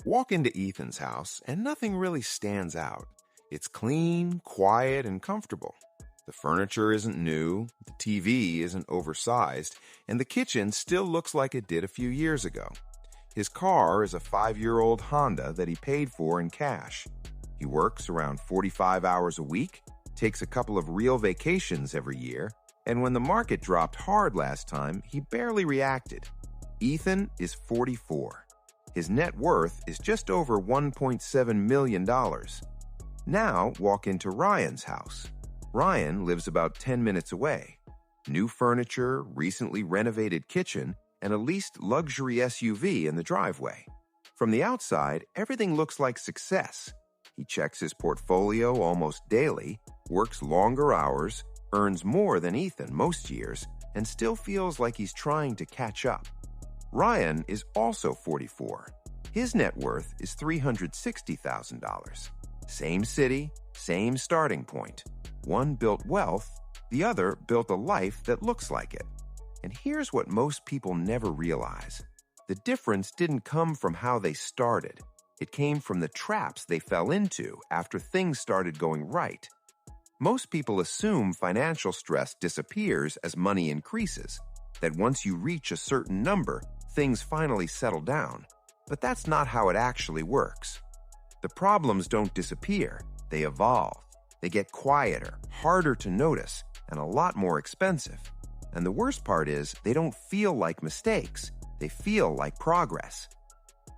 Walk into Ethan's house, and nothing really stands out. It's clean, quiet, and comfortable. The furniture isn't new, the TV isn't oversized, and the kitchen still looks like it did a few years ago. His car is a 5-year-old Honda that he paid for in cash. He works around 45 hours a week, takes a couple of real vacations every year, and when the market dropped hard last time, he barely reacted. Ethan is 44. His net worth is just over $1.7 million. Now walk into Ryan's house. Ryan lives about 10 minutes away. New furniture, recently renovated kitchen, and a leased luxury SUV in the driveway. From the outside, everything looks like success. He checks his portfolio almost daily, works longer hours, earns more than Ethan most years, and still feels like he's trying to catch up. Ryan is also 44. His net worth is $360,000. Same city, same starting point. One built wealth, the other built a life that looks like it. And here's what most people never realize. The difference didn't come from how they started. It came from the traps they fell into after things started going right. Most people assume financial stress disappears as money increases, that once you reach a certain number, things finally settle down. But that's not how it actually works. The problems don't disappear, they evolve. They get quieter, harder to notice, and a lot more expensive. And the worst part is, they don't feel like mistakes, they feel like progress.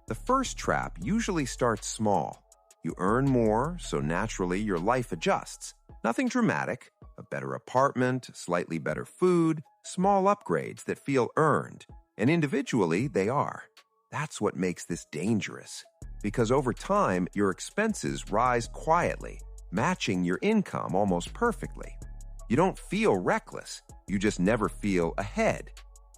The first trap usually starts small. You earn more, so naturally your life adjusts. Nothing dramatic, a better apartment, slightly better food, small upgrades that feel earned. And individually, they are. That's what makes this dangerous. Because over time, your expenses rise quietly, matching your income almost perfectly. You don't feel reckless, you just never feel ahead.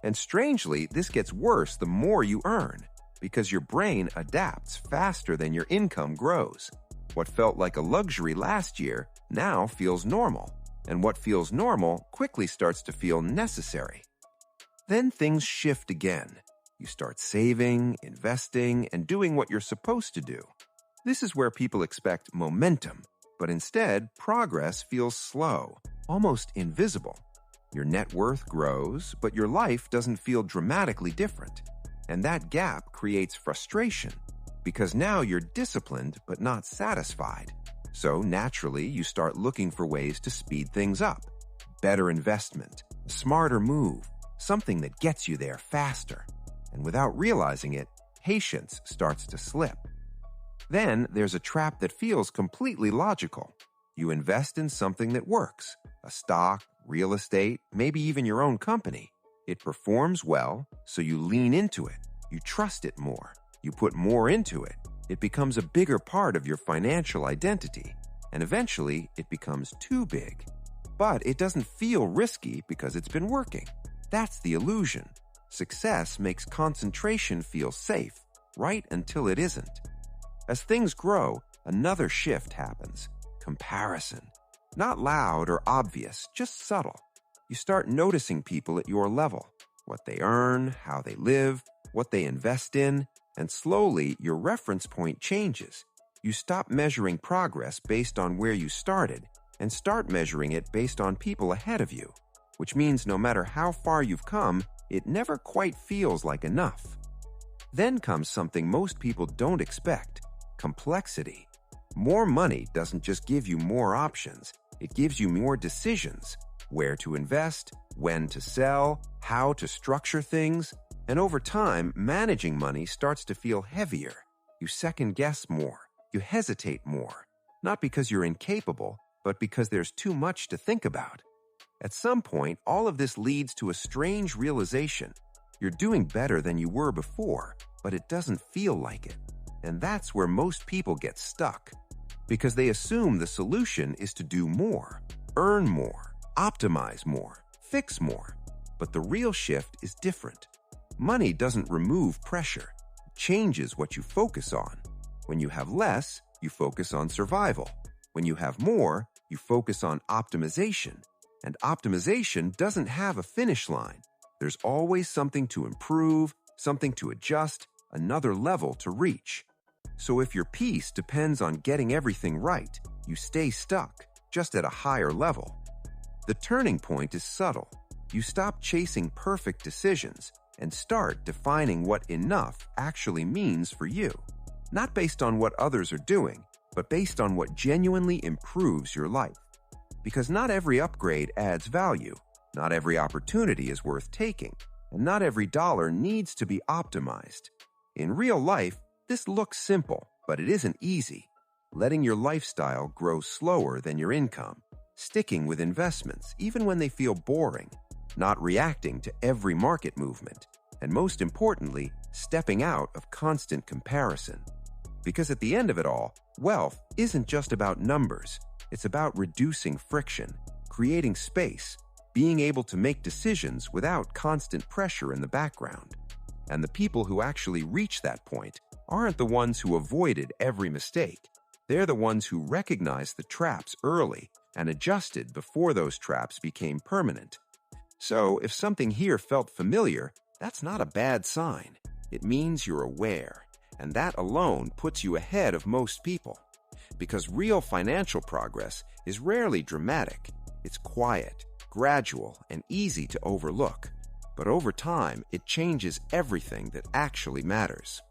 And strangely, this gets worse the more you earn, because your brain adapts faster than your income grows. What felt like a luxury last year now feels normal, and what feels normal quickly starts to feel necessary. Then things shift again. You start saving, investing, and doing what you're supposed to do. This is where people expect momentum, but instead, progress feels slow, almost invisible. Your net worth grows, but your life doesn't feel dramatically different. And that gap creates frustration, because now you're disciplined but not satisfied. So naturally, you start looking for ways to speed things up. Better investment, a smarter move, something that gets you there faster. And without realizing it, patience starts to slip. Then there's a trap that feels completely logical. You invest in something that works, a stock, real estate, maybe even your own company. It performs well, so you lean into it. You trust it more. You put more into it. It becomes a bigger part of your financial identity. And eventually, it becomes too big. But it doesn't feel risky because it's been working. That's the illusion. Success makes concentration feel safe, right until it isn't. As things grow, another shift happens. Comparison. Not loud or obvious, just subtle. You start noticing people at your level, what they earn, how they live, what they invest in, and slowly your reference point changes. You stop measuring progress based on where you started and start measuring it based on people ahead of you, which means no matter how far you've come, it never quite feels like enough. Then comes something most people don't expect: complexity. More money doesn't just give you more options, it gives you more decisions. Where to invest, when to sell, how to structure things. And over time, managing money starts to feel heavier. You second guess more. You hesitate more. Not because you're incapable, but because there's too much to think about. At some point, all of this leads to a strange realization. You're doing better than you were before, but it doesn't feel like it. And that's where most people get stuck. Because they assume the solution is to do more, earn more, optimize more, fix more. But the real shift is different. Money doesn't remove pressure. It changes what you focus on. When you have less, you focus on survival. When you have more, you focus on optimization. And optimization doesn't have a finish line. There's always something to improve, something to adjust, another level to reach. So if your peace depends on getting everything right, you stay stuck, just at a higher level. The turning point is subtle. You stop chasing perfect decisions and start defining what enough actually means for you. Not based on what others are doing, but based on what genuinely improves your life. Because not every upgrade adds value, not every opportunity is worth taking, and not every dollar needs to be optimized. In real life, this looks simple, but it isn't easy. Letting your lifestyle grow slower than your income, sticking with investments even when they feel boring, not reacting to every market movement, and most importantly, stepping out of constant comparison. Because at the end of it all, wealth isn't just about numbers. It's about reducing friction, creating space, being able to make decisions without constant pressure in the background. And the people who actually reach that point aren't the ones who avoided every mistake. They're the ones who recognized the traps early and adjusted before those traps became permanent. So if something here felt familiar, that's not a bad sign. It means you're aware, and that alone puts you ahead of most people. Because real financial progress is rarely dramatic. It's quiet, gradual, and easy to overlook. But over time, it changes everything that actually matters.